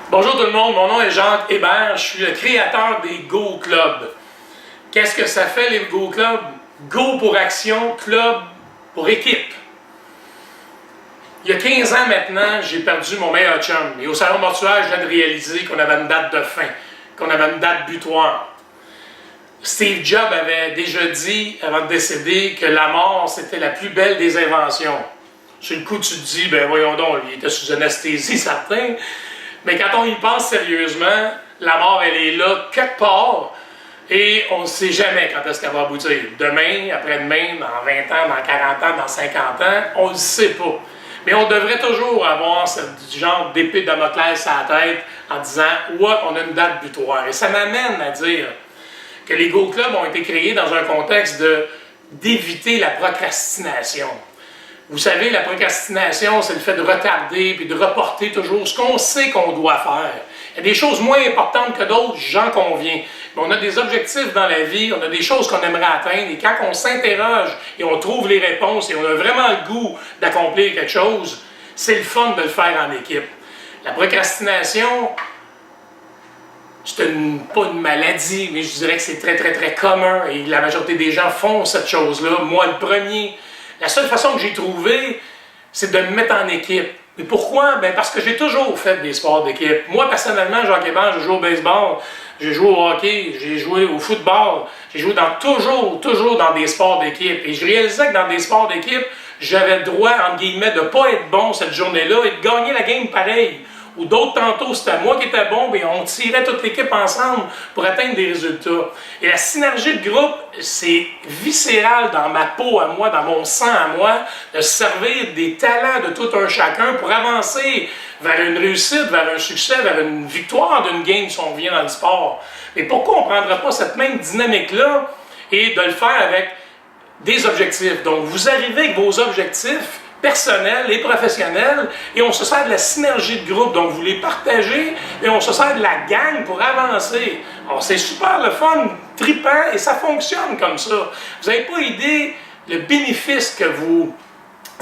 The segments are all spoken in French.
Bonjour tout le monde, mon nom est Jacques Hébert, je suis le créateur des Go Club. Qu'est-ce que ça fait les Go Club? Go pour action, club pour équipe. Il y a 15 ans maintenant, j'ai perdu mon meilleur chum. Et au salon mortuaire, je viens de réaliser qu'on avait une date de fin, qu'on avait une date butoir. Steve Jobs avait déjà dit, avant de décéder, que la mort, c'était la plus belle des inventions. Sur le coup, tu te dis, ben voyons donc, il était sous anesthésie, certain. Mais quand on y pense sérieusement, la mort, elle est là, quelque part, et on ne sait jamais quand est-ce qu'elle va aboutir. Demain, après-demain, dans 20 ans, dans 40 ans, dans 50 ans, on ne le sait pas. Mais on devrait toujours avoir ce genre d'épée de Damoclès à la tête en disant « Ouais, on a une date butoir ». Et ça m'amène à dire que les Go Clubs ont été créés dans un contexte d'éviter la procrastination. Vous savez, la procrastination, c'est le fait de retarder puis de reporter toujours ce qu'on sait qu'on doit faire. Il y a des choses moins importantes que d'autres, j'en conviens. Mais on a des objectifs dans la vie, on a des choses qu'on aimerait atteindre, et quand on s'interroge et on trouve les réponses et on a vraiment le goût d'accomplir quelque chose, c'est le fun de le faire en équipe. La procrastination, c'est pas une maladie, mais je dirais que c'est très, très, très commun et la majorité des gens font cette chose-là. Moi, le premier. La seule façon que j'ai trouvé, c'est de me mettre en équipe. Et pourquoi? Ben parce que j'ai toujours fait des sports d'équipe. Moi, personnellement, Jacques Hébert, j'ai joué au baseball, j'ai joué au hockey, j'ai joué au football, j'ai joué toujours dans des sports d'équipe. Et je réalisais que dans des sports d'équipe, j'avais le droit, entre guillemets, de ne pas être bon cette journée-là et de gagner la game pareil. Ou d'autres tantôt, c'était moi qui étais bon, et on tirait toute l'équipe ensemble pour atteindre des résultats. Et la synergie de groupe, c'est viscéral dans ma peau à moi, dans mon sang à moi, de servir des talents de tout un chacun pour avancer vers une réussite, vers un succès, vers une victoire d'une game si on vient dans le sport. Mais pourquoi on ne prendrait pas cette même dynamique-là et de le faire avec des objectifs? Donc, vous arrivez avec vos objectifs personnels et professionnels, et on se sert de la synergie de groupe, donc vous les partagez, et on se sert de la gang pour avancer. Alors c'est super le fun, trippant, et ça fonctionne comme ça. Vous n'avez pas idée le bénéfice que vous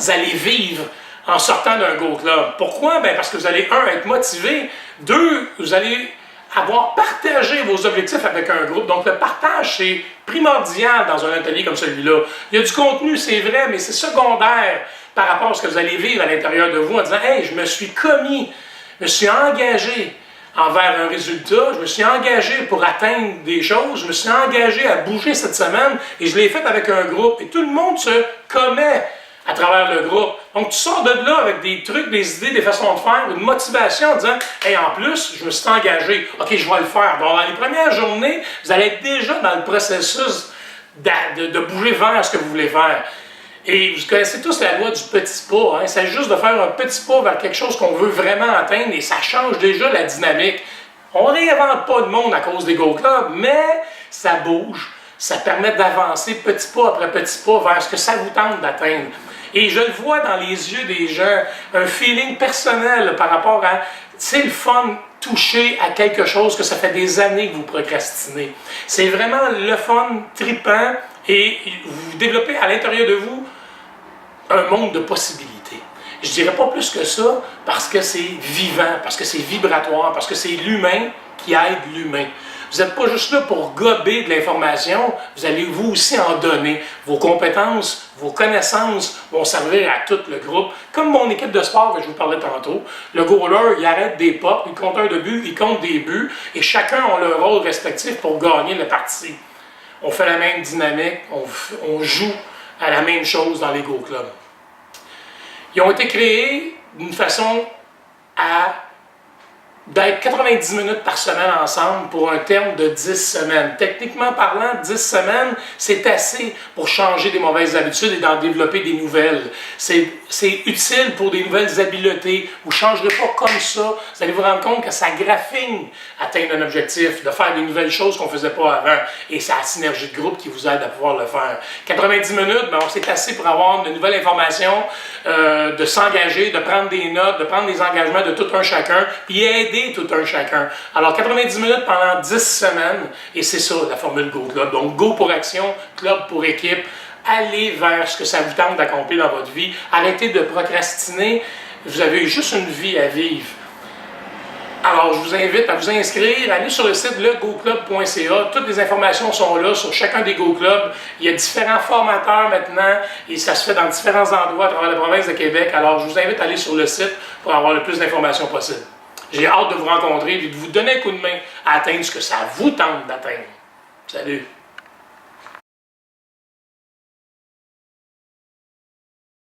allez vivre en sortant d'un Go Club. Pourquoi? Ben parce que vous allez, un, être motivé, deux, vous allez avoir partagé vos objectifs avec un groupe. Donc, le partage, c'est primordial dans un atelier comme celui-là. Il y a du contenu, c'est vrai, mais c'est secondaire par rapport à ce que vous allez vivre à l'intérieur de vous en disant « Hey, je me suis commis, je me suis engagé envers un résultat, je me suis engagé pour atteindre des choses, je me suis engagé à bouger cette semaine et je l'ai fait avec un groupe. » Et tout le monde se commet à travers le groupe. Donc, tu sors de là avec des trucs, des idées, des façons de faire, une motivation en disant « Hey, en plus, je me suis engagé. OK, je vais le faire. » Donc, dans les premières journées, vous allez être déjà dans le processus de bouger vers ce que vous voulez faire. Et vous connaissez tous la loi du petit pas. Hein? C'est juste de faire un petit pas vers quelque chose qu'on veut vraiment atteindre et ça change déjà la dynamique. On ne réinvente pas de monde à cause des Go Clubs, mais ça bouge. Ça permet d'avancer petit pas après petit pas vers ce que ça vous tente d'atteindre. Et je le vois dans les yeux des gens, un feeling personnel par rapport à, c'est le fun, toucher à quelque chose que ça fait des années que vous procrastinez. C'est vraiment le fun, trippant, et vous développez à l'intérieur de vous un monde de possibilités. Je dirais pas plus que ça, parce que c'est vivant, parce que c'est vibratoire, parce que c'est l'humain qui aide l'humain. Vous n'êtes pas juste là pour gober de l'information, vous allez vous aussi en donner. Vos compétences, vos connaissances vont servir à tout le groupe. Comme mon équipe de sport que je vous parlais tantôt, le goaler, il arrête des pops, il compte un de but, il compte des buts, et chacun a leur rôle respectif pour gagner la partie. On fait la même dynamique, on joue à la même chose dans les Go Clubs. Ils ont été créés d'une façon d'être 90 minutes par semaine ensemble pour un terme de 10 semaines. Techniquement parlant, 10 semaines, c'est assez pour changer des mauvaises habitudes et d'en développer des nouvelles. C'est utile pour des nouvelles habiletés. Vous ne changerez pas comme ça. Vous allez vous rendre compte que ça graffine atteindre un objectif, de faire des nouvelles choses qu'on ne faisait pas avant. Et c'est la synergie de groupe qui vous aide à pouvoir le faire. 90 minutes, ben, c'est assez pour avoir de nouvelles informations, de s'engager, de prendre des notes, de prendre des engagements de tout un chacun, puis aider tout un chacun. Alors, 90 minutes pendant 10 semaines, et c'est ça la formule Go Club. Donc, Go pour action, Club pour équipe. Allez vers ce que ça vous tente d'accomplir dans votre vie. Arrêtez de procrastiner. Vous avez juste une vie à vivre. Alors, je vous invite à vous inscrire, allez sur le site legoclub.ca. Toutes les informations sont là sur chacun des Go Clubs. Il y a différents formateurs maintenant et ça se fait dans différents endroits à travers la province de Québec. Alors, je vous invite à aller sur le site pour avoir le plus d'informations possible. J'ai hâte de vous rencontrer et de vous donner un coup de main à atteindre ce que ça vous tente d'atteindre. Salut!